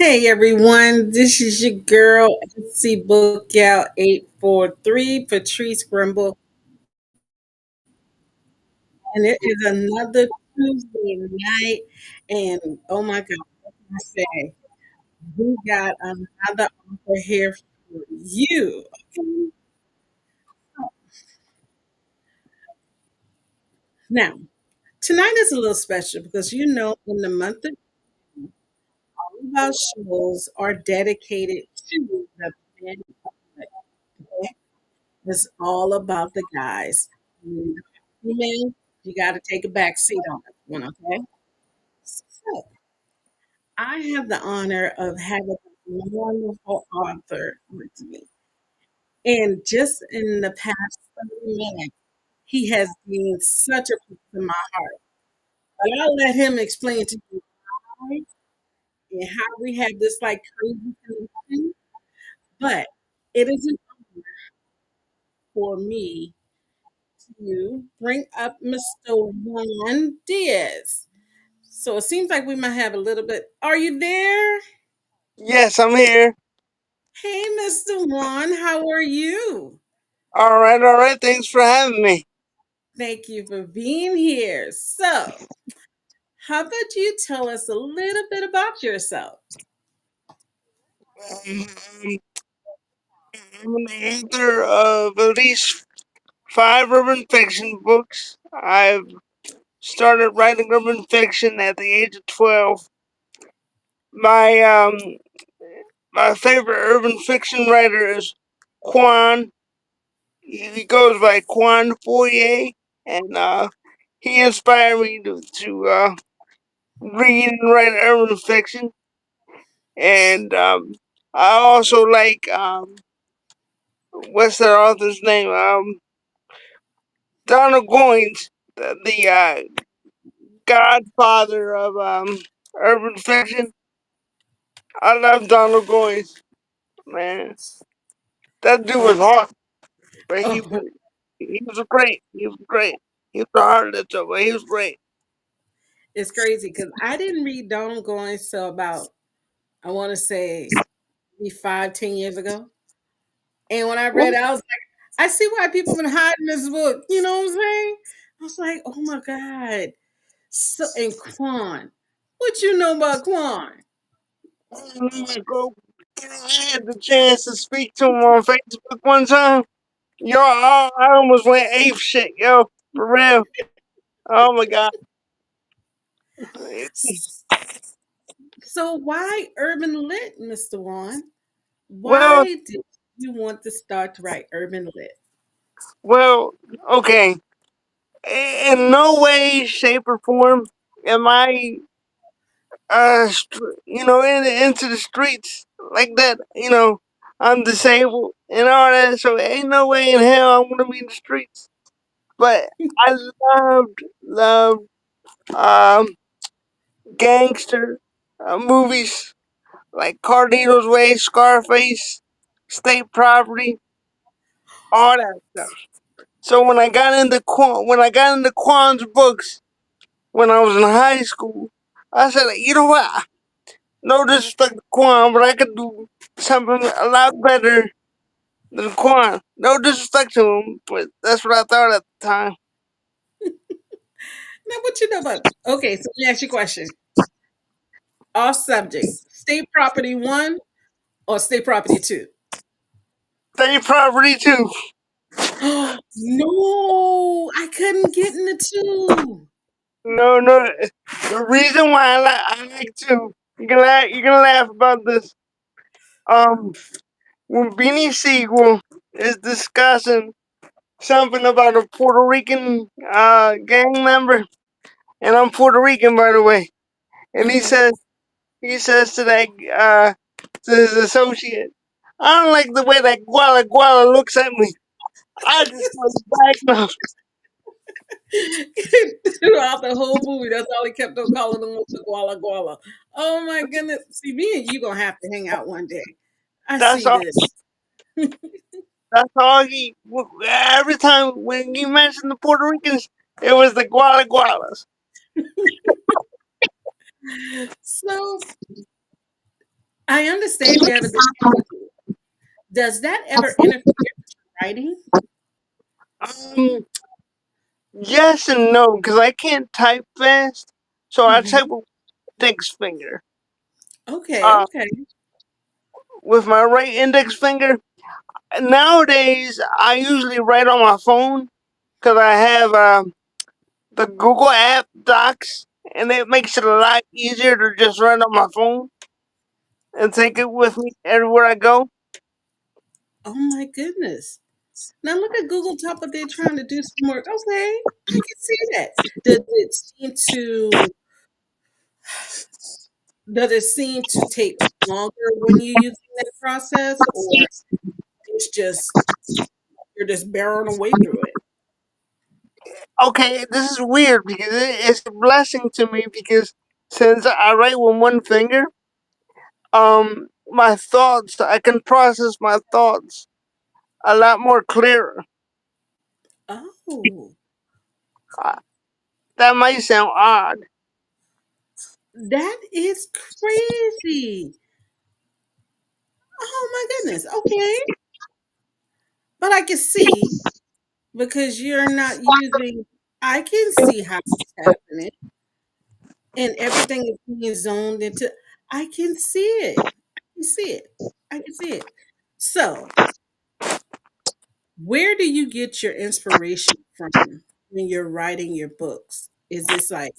Hey everyone, this is your girl, SC Bookgal 843, Patrice Grimble, and it is another Tuesday night. And oh my God, what can I say? We got another offer here for you. Okay? Now, tonight is a little special because in the month of all of our shows are dedicated to the men. Okay? It's all about the guys. Female, you got to take a back seat on this one, okay? So, I have the honor of having a wonderful author with me. And just in the past 30 minutes, he has been such a piece of my heart. But I'll let him explain to you why and how we have this like crazy connection. But it is an honor for me to bring up Mr. Juan Diaz. So it seems like we might have a little bit. Are you there? Yes, I'm here. Hey, Mr. Juan, how are you? All right, all right. Thanks for having me. Thank you for being here. So, how about you tell us a little bit about yourself? Um, I'm an author of at least five urban fiction books. I've started writing urban fiction at the age of 12. My my favorite urban fiction writer is Quan. He goes by Quan Fourier, and he inspired me to read and write urban fiction. And I also like what's that author's name? Donald Goines, the godfather of urban fiction. I love Donald Goines, man. That dude was Oh, hot, but oh, he was great. He was great. He was a heartless, but he was great. it's crazy because I didn't read Donald Goines so about, I want to say, maybe 5, 10 years ago. And when I read it, I was like, I see why people have been hiding this book. You know what I'm saying? I was like, oh my God. So, and Quan, what you know about Quan? Bro, I had the chance to speak to him on Facebook one time. Yo, I almost went ape shit, yo, for real. Oh my god. So why urban lit, Mr. Juan? Well, Why did you want to start to write urban lit? well, okay. In no way, shape, or form am I, into the streets like that. I'm disabled and all that, so ain't no way in hell I'm gonna be in the streets. But I loved, um, gangster movies like Carlito's Way, Scarface, State Property, all that stuff. So when I got into Quan's books when I was in high school, I said, you know what? No disrespect to Quan, but I could do something a lot better than Quan. No disrespect to him, but that's what I thought at the time. Now, what you know about? Okay, so let me ask you a question. Off subject: state property one or state property two? State Property too. No, I couldn't get in the two. No, no. The reason why I like to, you're gonna laugh about this. Um, when Beanie Siegel is discussing something about a Puerto Rican gang member, and I'm Puerto Rican by the way, and Hmm. he says to that to his associate, I don't like the way that Guala Guala looks at me. I just want to diagnose. Throughout the whole movie, that's all he kept on calling them was the Guala Guala. Oh my goodness! See, me and you gonna have to hang out one day. I That's see all. this. That's all he. Every time when he mentioned the Puerto Ricans, it was the Guala Gualas. So I understand you have a disability. Does that ever interfere with your writing? Um, yes and no, because I can't type fast, so I type Hmm. with index finger. Okay, Uh, okay. with my right index finger. Nowadays, I usually write on my phone because I have the Google app Docs, and it makes it a lot easier to just run on my phone and take it with me everywhere I go. Oh my goodness. Now look at Google top of there trying to do some work. Okay, I can see that. Does it seem to does it seem to take longer when you're using that process, or it's just you're just barreling away through it? Okay, this is weird because it's a blessing to me because since I write with one finger, my thoughts I can process my thoughts a lot more clearer. Oh, Uh, that might sound odd. that is crazy. Oh my goodness. Okay. But I can see because you're not using, I can see how it's happening and everything is being zoned into. I can see it. I can see it. I can see it. So, where do you get your inspiration from when you're writing your books? Is this like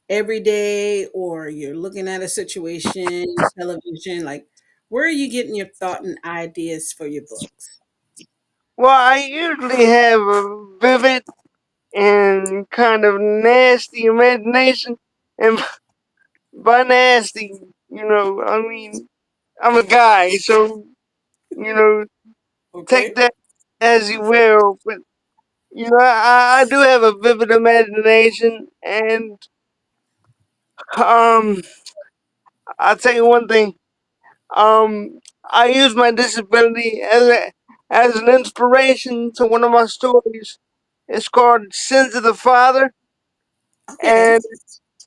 every day or you're looking at a situation, television? Like, where are you getting your thought and ideas for your books? Well, I usually have a vivid and kind of nasty imagination, and by nasty, I mean I'm a guy, so you know, take Okay. that as you will. But I do have a vivid imagination, and um, I'll tell you one thing. I use my disability as an inspiration to one of my stories. It's called "Sins of the Father," Okay. and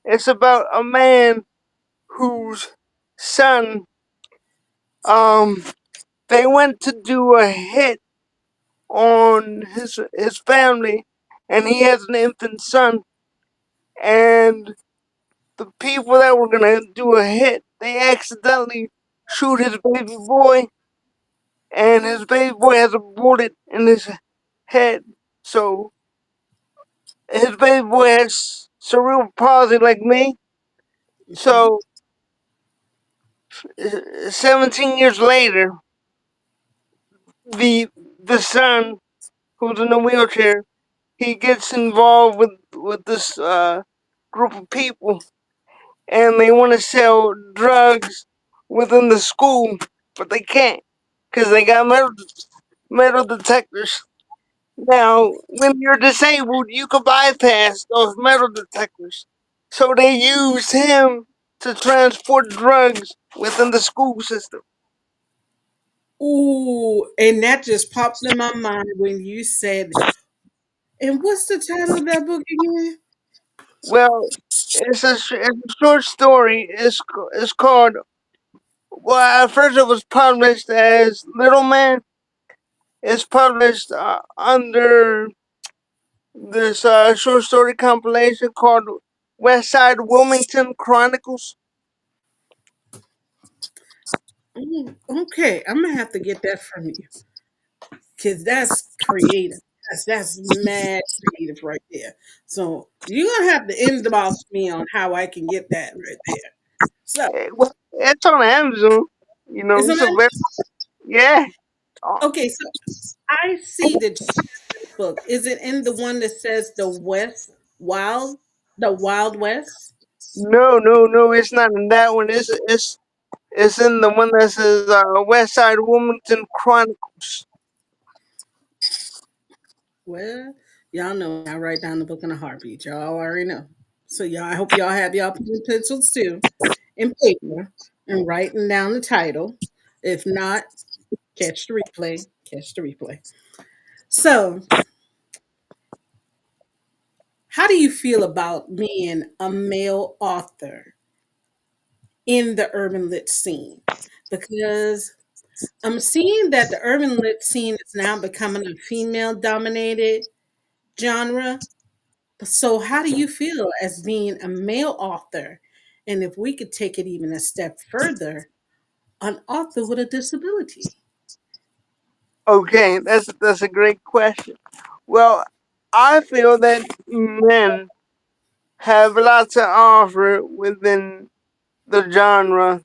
it's about a man whose son um they went to do a hit on his family, and he has an infant son, and the people that were gonna do a hit, they accidentally shoot his baby boy, and his baby boy has a bullet in his head. So his baby boy has cerebral palsy like me. Mhm. So 17 years later, the the son who's in a wheelchair, he gets involved with this group of people, and they want to sell drugs within the school, but they can't because they got metal detectors. Now, when you're disabled, you can bypass those metal detectors. So they use him to transport drugs within the school system. Ooh, and that just popped in my mind when you said, and what's the title of that book again? Well, it's a short story. It's called. Well, at first it was published as Little Man. It's published under this short story compilation called West Side Wilmington Chronicles. Okay, I'm gonna have to get that from you because that's creative. That's mad creative right there. So you're gonna have to inbox me on how I can get that right there. So Well, it's on Amazon. isn't It's a that very yeah. Uh, okay? So I see that you have this book. Is it in the one that says Wild, the Wild West? no, it's not in that one. It's in the one that says West Side Wilmington Chronicles. Well, y'all know I write down the book in a heartbeat. Y'all already know. So y'all, I hope y'all have y'all pen and pencils too, and paper, and writing down the title. If not, catch the replay. Catch the replay. So, how do you feel about being a male author? in the urban lit scene, because I'm seeing that the urban lit scene is now becoming a female dominated genre. So, how do you feel as being a male author? And if we could take it even a step further, an author with a disability. Okay, that's a great question. Well, I feel that men have lots to offer within the genre,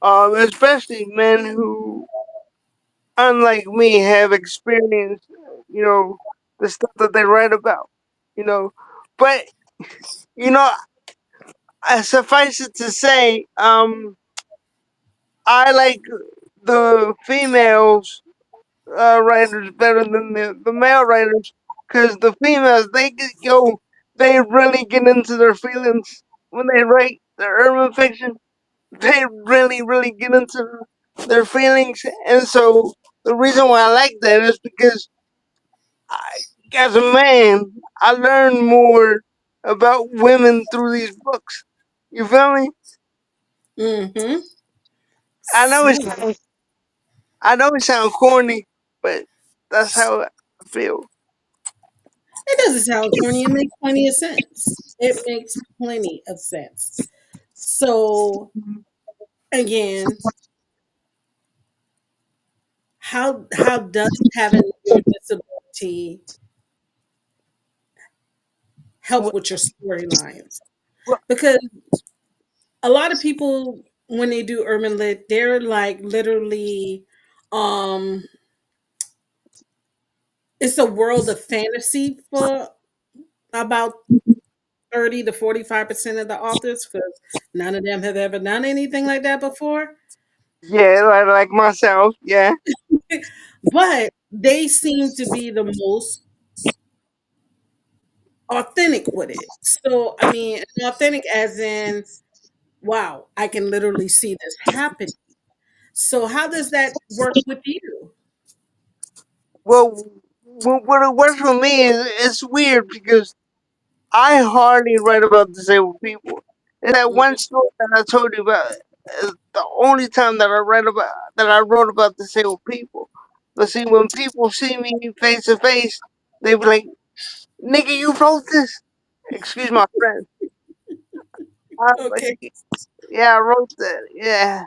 especially men who, unlike me, have experienced, you know, the stuff that they write about, you know. But you know, suffice it to say, I like the females writers better than the male writers, because the females they really get into their feelings when they write the urban fiction. They really get into their feelings, and so the reason why I like that is because I, as a man, I learn more about women through these books. You feel me? Mm-hmm. I know So it's I know it sounds corny, but that's how I feel. it doesn't sound corny. It makes plenty of sense. It makes plenty of sense. So again, how does having your disability help Well, with your storylines? well, Because a lot of people, when they do urban lit, they're like literally, um it's a world of fantasy for about 30 to 45% of the authors, because none of them have ever done anything like that before. yeah, like myself, yeah. But they seem to be the most authentic with it. So, I mean, authentic as in, wow, I can literally see this happen. So, how does that work with you? Well, what it works for me is it's weird because I hardly write about disabled people. And that one story that I told you about is the only time that I wrote about disabled people. But see, when people see me face to face, they be like, "Nigga, you wrote this." Excuse my friend. I was Okay. like, "Yeah, I wrote that." Yeah.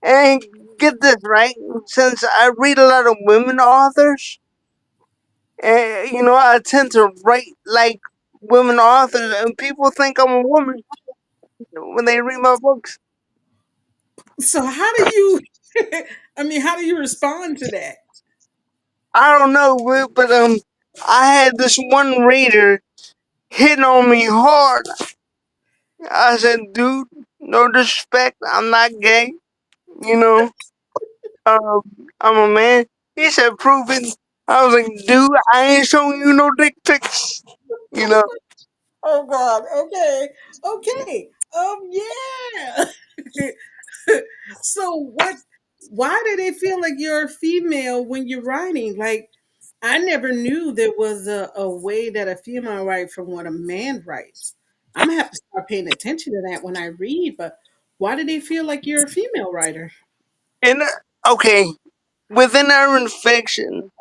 And get this right, since I read a lot of women authors, and I tend to write like women authors, and people think I'm a woman when they read my books. So, how do you, I mean, how do you respond to that? I don't know, but I had this one reader hitting on me hard. I said, "Dude, no disrespect, I'm not gay, you know. Um, I'm a man." He said, "Prove it." I was like, "Dude, I ain't showing you no dick pics, you know." Oh God. Okay. Okay. Yeah. So what, why do they feel like you're a female when you're writing? Like, I never knew there was a way that a female writes from what a man writes. I'm gonna have to start paying attention to that when I read, but why do they feel like you're a female writer? And okay, within urban fiction,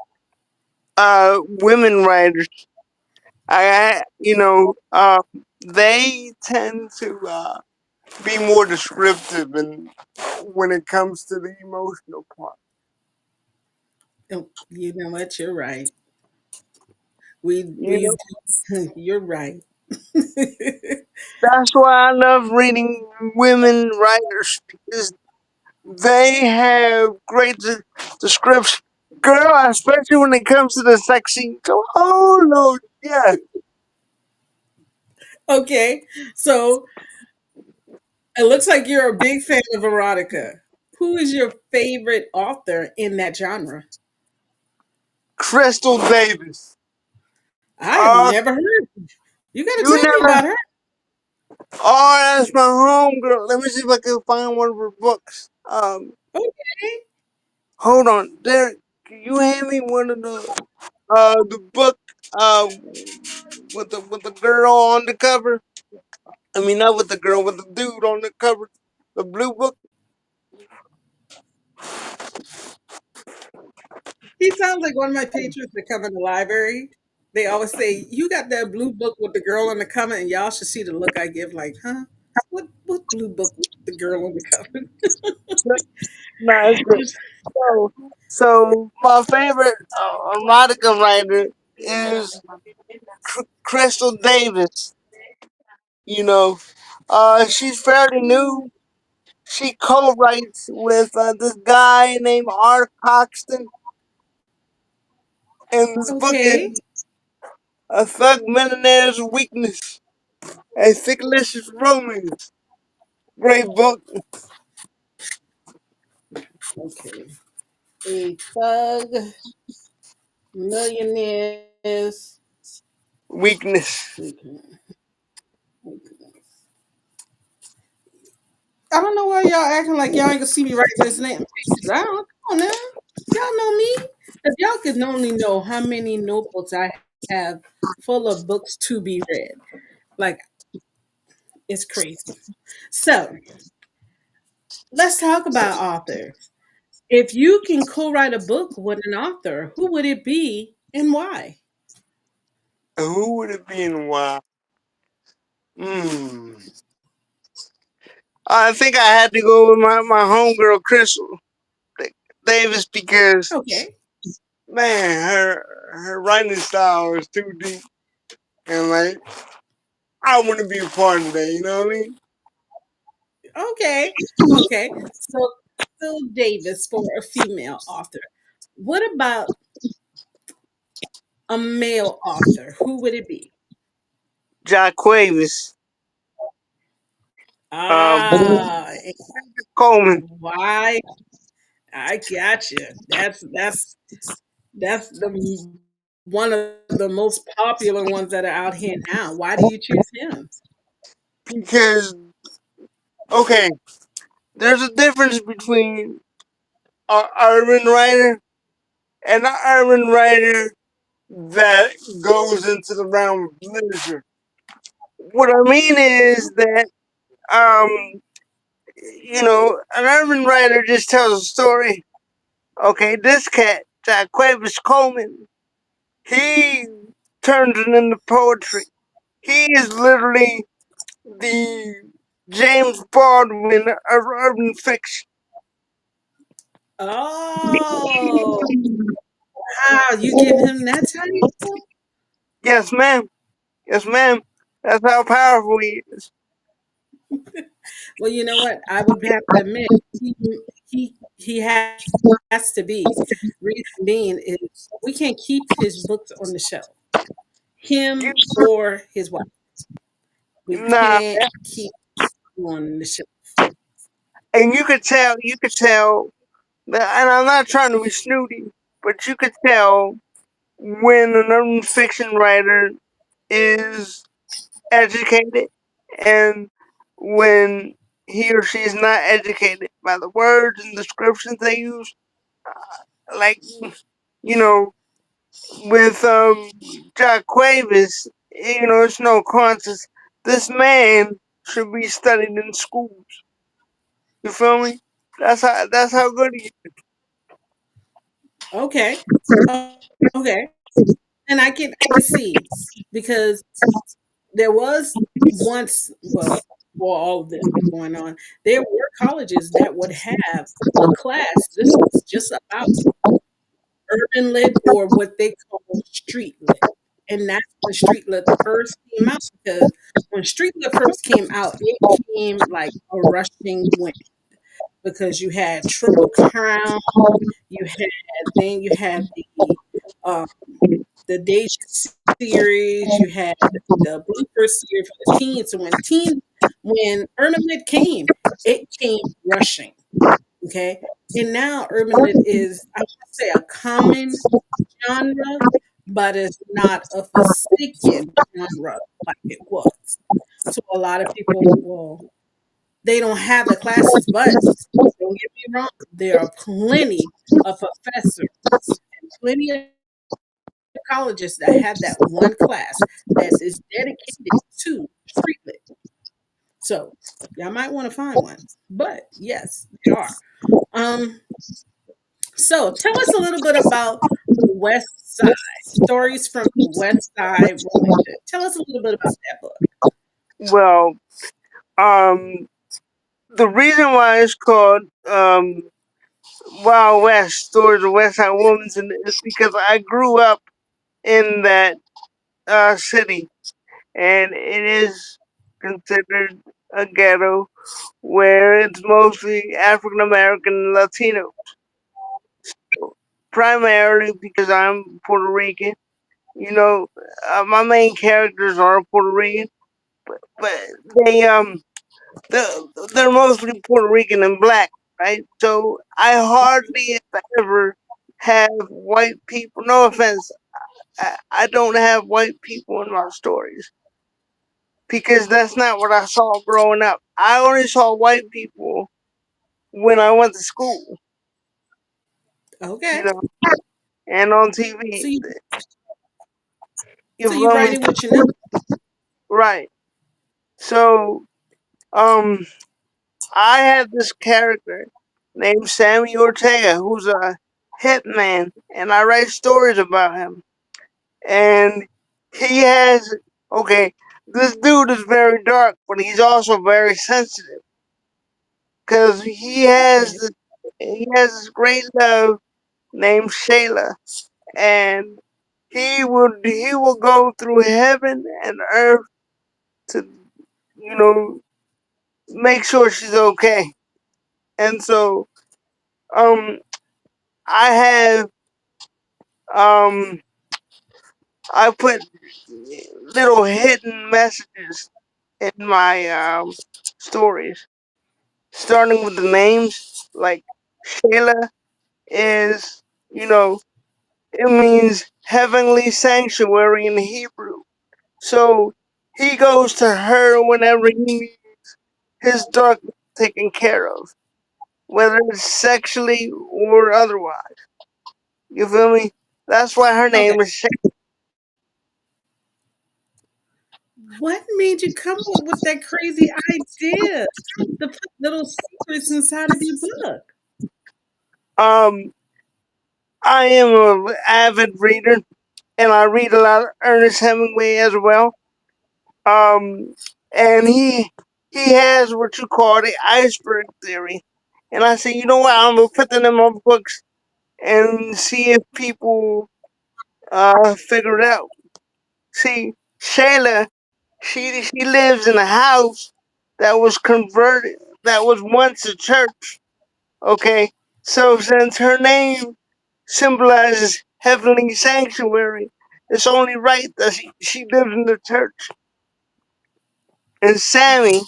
women writers, they tend to be more descriptive and when it comes to the emotional part. Oh, you know what? You're right. We You we know, you're right. that's why I love reading women writers because they have great description. Girl, especially when it comes to the sex scene. Go, oh no, yeah. Okay, so it looks like you're a big fan of erotica. Who is your favorite author in that genre? Crystal Davis. I have Oh, never heard. You got to you tell me never. about her. Oh, that's my homegirl. Let me see if I can find one of her books. Okay. Hold on, Derek. Can you hand me one of the book uh with the girl on the cover? I mean, not with the girl, with the dude on the cover. The blue book. He sounds like one of my patrons that come in the library. They always say, "You got that blue book with the girl on the cover," and y'all should see the look I give. Like, huh? What blue book with the girl on the cover? No, it's good. So my favorite erotica writer is Crystal Davis. You know, she's fairly new. She co-writes with this guy named R. Coxton, and this book Okay, is A Thug Millionaire's Weakness, a Fictitious Romance. Great book. okay. A thug millionaire's Weakness. weakness. I don't know why y'all acting like y'all ain't gonna see me writing this name pages down. Come on now. Y'all know me. If y'all could only know how many notebooks I have full of books to be read. Like it's crazy. So let's talk about authors. If you can co-write a book with an author, who would it be and why? Who would it be and why? Hmm. I think I had to go with my homegirl Crystal Davis because Okay. man, her writing style is too deep, and like I want to be a part of that. You know what I mean? Okay. Okay. So Phil Davis for a female author. What about a male author? Who would it be? Jaquavis, Ah, Coleman, why? I got you. That's the one of the most popular ones that are out here now. Why do you choose him? because okay, there's a difference between an urban writer and an urban writer that goes into the realm of literature. What I mean is that an urban writer just tells a story. Okay, this cat, Jaquavis Coleman, he turns it into poetry. He is literally the James Baldwin of urban fiction. Oh, wow, you give him that title? Yes, ma'am. Yes, ma'am. That's how powerful he is. Well, you know what? I would have to admit he has to be. Reason being is we can't keep his books on the shelf. You, Him or his wife. We nah, can't keep them on the shelf. and you could tell, and I'm not trying to be snooty, but you could tell when an urban fiction writer is educated and when he or she is not educated by the words and descriptions they use. Like, you know, with Jack Quavis, it's no contest. This man should be studied in schools. You feel me? That's how good he Okay. Okay. And I can see because there was once, well, for all of this going on, there were colleges that would have a class. This was just about urban lit or what they call street lit. And that's when street lit first came out because when street lit first came out, it came like a rushing wind because you had Triple Crown, you had then you had um, the Deja series, you had the Blooper series for the teens. So when Urban Lit came, it came rushing. Okay. And now urban lit is, I would say, a common genre, but it's not a forsaken genre like it was. So a lot of people, well, they don't have the classes, but don't get me wrong, there are plenty of professors and plenty of colleges that have that one class that is dedicated to street lit. So y'all might want to find one. But yes, they are. Um, so tell us a little bit about the West Side stories from the West Side Road. Tell us a little bit about that book. Well, um, the reason why it's called Wild West Stories of West Side Women is because I grew up in that city, and it is considered a ghetto where it's mostly African American and Latino, primarily because I'm Puerto Rican. You know, my main characters are Puerto Rican, but they they're mostly Puerto Rican and black, right? So I hardly if ever have white people. No offense, I don't have white people in my stories because that's not what I saw growing up. I only saw white people when I went to school, you Okay. know, and on So TV. you You so you feel me? write it with your name. Right. So, um, I had this character named Sammy Ortega, who's a hitman, and I write stories about him. And he has, okay, this dude is very dark, but he's also very sensitive because Okay. he has this great love named Shayla, and he will go through heaven and earth to you know make sure she's okay. And so, um, I have um I put little hidden messages in my stories, starting with the names. Like Shayla is, you know, it means heavenly sanctuary in Hebrew. So he goes to her whenever he needs his darkness taken care of, whether it's sexually or otherwise. You feel me? That's why her Okay. name is Shayla. What made you come up with that crazy idea to put little secrets inside of your book? Um, I am an avid reader, and I read a lot of Ernest Hemingway as well. Um, and he has what you call the iceberg theory. And I say, you know what? I'm gonna put that in my books and see if people figure it out. See, Shayla, she lives in a house that was converted, that was once a church. Okay, so since her name symbolizes heavenly sanctuary, it's only right that she lives in the church. And Sammy,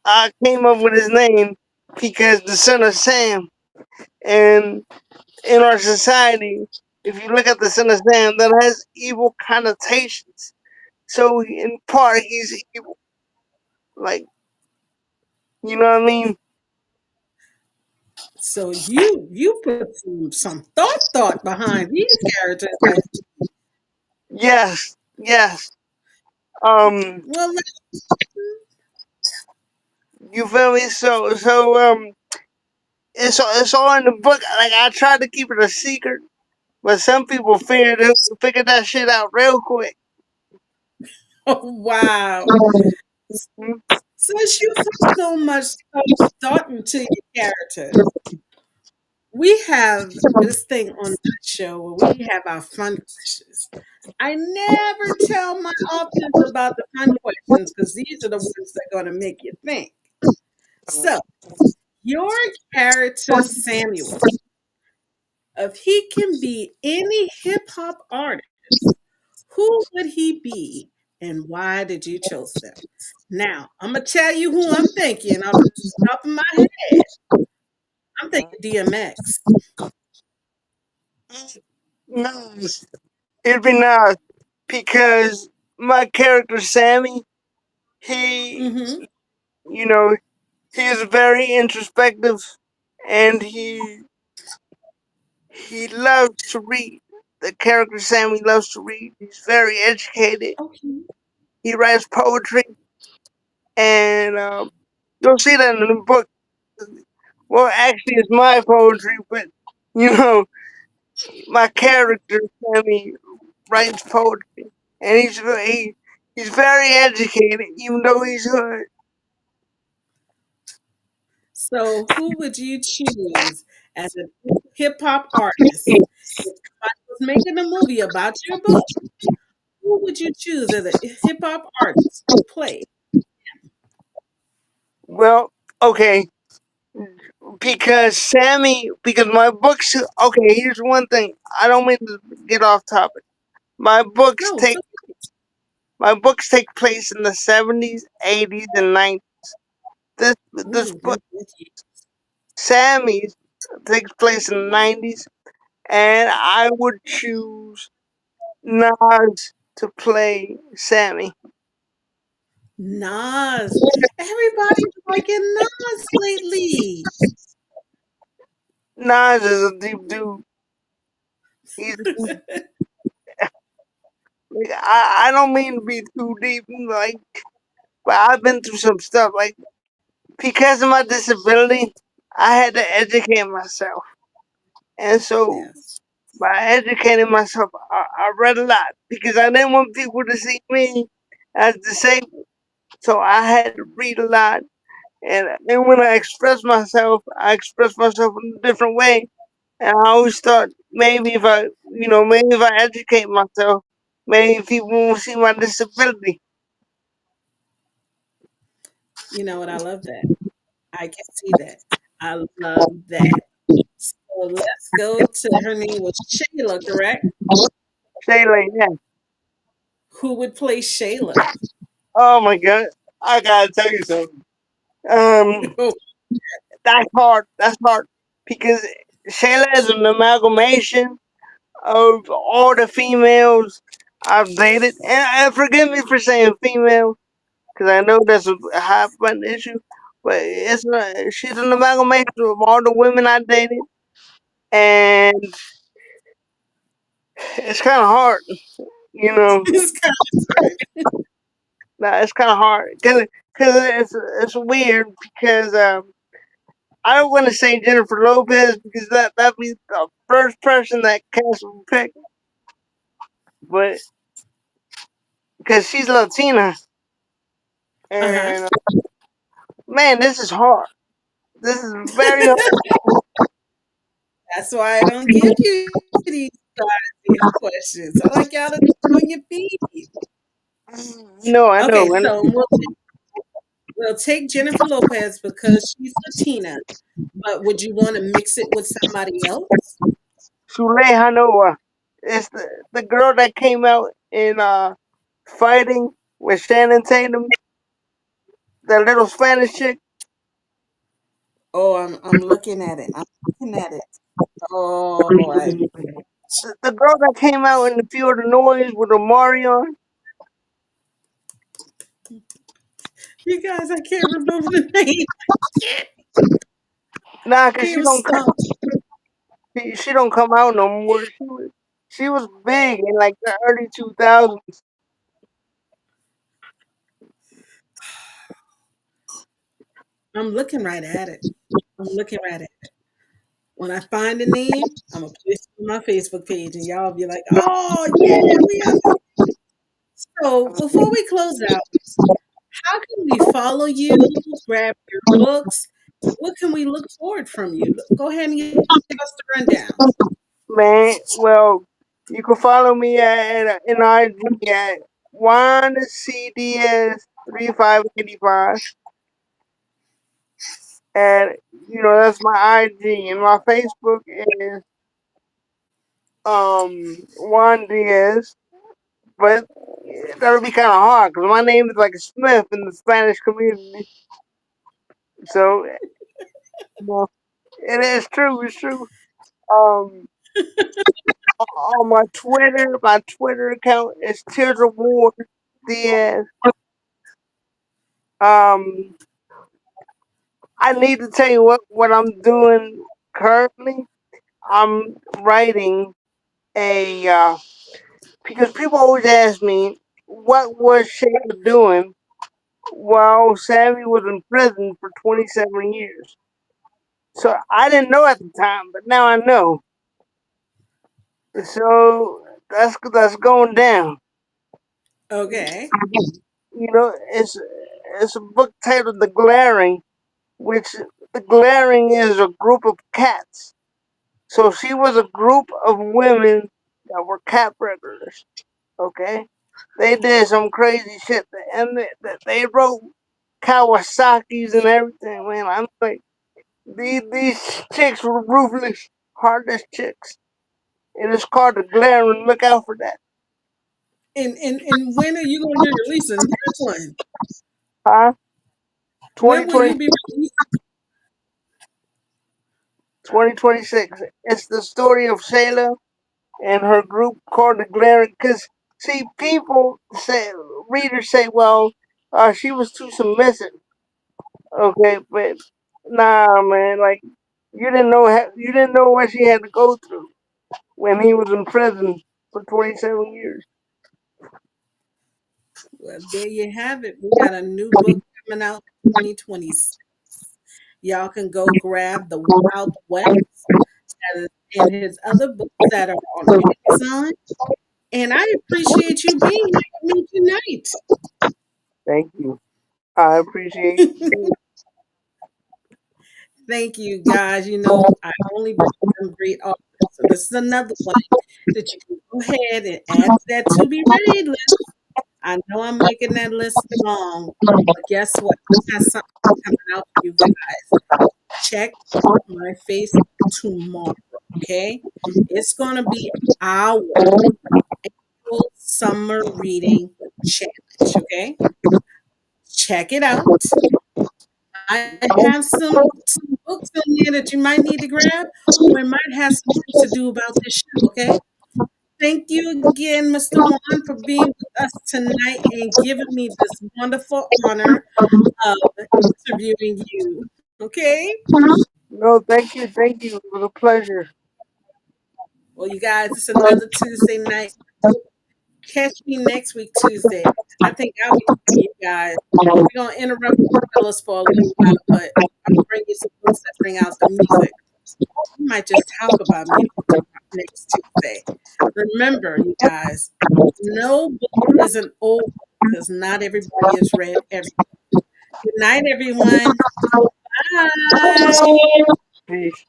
I came up with his name because the son of Sam. And in our society, if you look at the son of Sam, that has evil connotations. So in part, he's evil. Like, you know what I mean? So you put some thought behind these characters. I Yes, yes. Um, well, you feel me? It's all in the book. Like I tried to keep it a secret, but some people figured that shit out real quick. oh wow. Since you put so much thought into your characters, we have this thing on my show where we have our fun questions. I never tell my authors about the fun questions because these are the ones that are going to make you think. So, your character Samuel, if he can be any hip hop artist, who would he be and why did you choose them? Now, I'm gonna tell you who I'm thinking off the top of my head. I'm thinking DMX. Nice. It'd be nice because my character Sammy, he, Mm-hmm. you know, he is very introspective, and he loves to read. The character Sammy loves to read. He's very educated. Okay. He writes poetry, and you'll see that in the book. Well, actually, it's my poetry, but you know, my character Sammy writes poetry, and he's very educated, even though he's hood. So, who would you choose as a hip hop artist? If somebody was making a movie about your book, who would you choose as a hip hop artist to play? Well, okay, because my books. Okay, here's one thing. I don't mean to get off topic. My books No, it's take my books take place in the 70s, 80s, and 90s. This ooh, book, good, good. Sammy's, takes place in the 90s, and I would choose Nas to play Sammy. Nas. Everybody's liking Nas lately. Nas is a deep dude. He's like, I don't mean to be too deep, like, but I've been through some stuff. Like, because of my disability, I had to educate myself. And so Yes. by educating myself, I read a lot because I didn't want people to see me as disabled. So I had to read a lot. And when I express myself in a different way. And I always thought maybe if I educate myself, maybe people won't see my disability. You know what? I love that. I can see that. I love that. So let's go to her name was Shayla, correct? Say like that. Who would play Shayla? Oh my God. I gotta tell you something. Um, Oh, that's hard. That's hard. Because Shayla is an amalgamation of all the females I've dated. And forgive me for saying female, because I know that's a hot button issue. But she's an amalgamation of all the women I dated. And it's kind of hard, you know. it's kind of hard. Nah, it's kind of hard. Cause it's weird because I don't want to say Jennifer Lopez because that'd be the first person that Cass would pick, but because she's Latina, Uh-huh. and man, this is hard. This is very hard. That's why I don't give you these questions. I like y'all to think on your feet. I Okay, know, I know. so we'll take Jennifer Lopez because she's Latina, but would you want to mix it with somebody else? Sule Hanoa. It's the girl that came out in fighting with Shannon Tatum, the little Spanish chick. Oh, I'm looking at it. I'm looking at it. Oh, The girl that came out in the Field of Noise with Omarion. you guys, I can't remember the name. Nah, cause I am stumped. she don't come out no more. She was big in like the early 2000s. I'm looking right at it. I'm looking right at it. When I find a name, I'm gonna post it on my Facebook page, and y'all be like, "Oh yeah, we have." So before we close out, how can we follow you, grab your books? What can we look forward from you? Go ahead and give us the rundown. Man, well, you can follow me at in IG at OneCDS3585, and that's my IG, and my Facebook is Juan Diaz. But that'll be kind of hard because my name is like a Smith in the Spanish community. So it is true. It's true. Um, on my Twitter account is Tears of War Diaz. Um, I need to tell you what I'm doing currently. I'm writing a because people always ask me. what was Shayla doing while Sammy was in prison for 27 years. So I didn't know at the time, but now I know. So that's going down. Okay. You know, it's a book titled The Glaring, which the Glaring is a group of cats. So she was a group of women that were cat burglars. Okay, they did some crazy shit, and they wrote Kawasaki's and everything. Man, I'm like, these chicks were ruthless, heartless chicks, and it's called The Glaring. Look out for that, And when are you going to be releasing that one? huh? When will 2020, you be releasing? 2026. It's the story of Shayla and her group called The Glaring. Cause see, people say, readers say, well, she was too submissive. Okay, but nah, man, like you didn't know what she had to go through when he was in prison for 27 years. Well, there you have it. We got a new book coming out 2026. Y'all can go grab The Wild West and his other books that are on Amazon. And I appreciate you being here with me tonight. Thank you. I appreciate you. Thank you, guys. You know, I only bring some great authors. So this is another one that you can go ahead and add to that to be read list. I know I'm making that list long, but guess what? I got something coming out for you guys. Check my Facebook tomorrow, okay? It's going to be our April summer reading challenge, okay? Check it out. I have some books in there that you might need to grab, or it might have some things to do about this show, okay? Thank you again, Mr. Juan, for being with us tonight and giving me this wonderful honor of interviewing you. Okay? No, thank you. It was a pleasure. Well, you guys, it's another Tuesday night. Catch me next week, Tuesday. I think I'll be bringing you guys. We're going to interrupt the fellas for a little while, but I'll bring you some books that bring out the music. We might just talk about music next Tuesday. Remember, you guys, no book is an old book because not everybody has read every. Good night, everyone. Bye. Peace.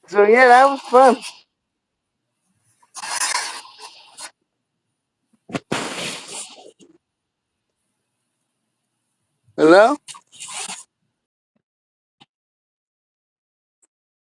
So yeah, that was fun. Hello.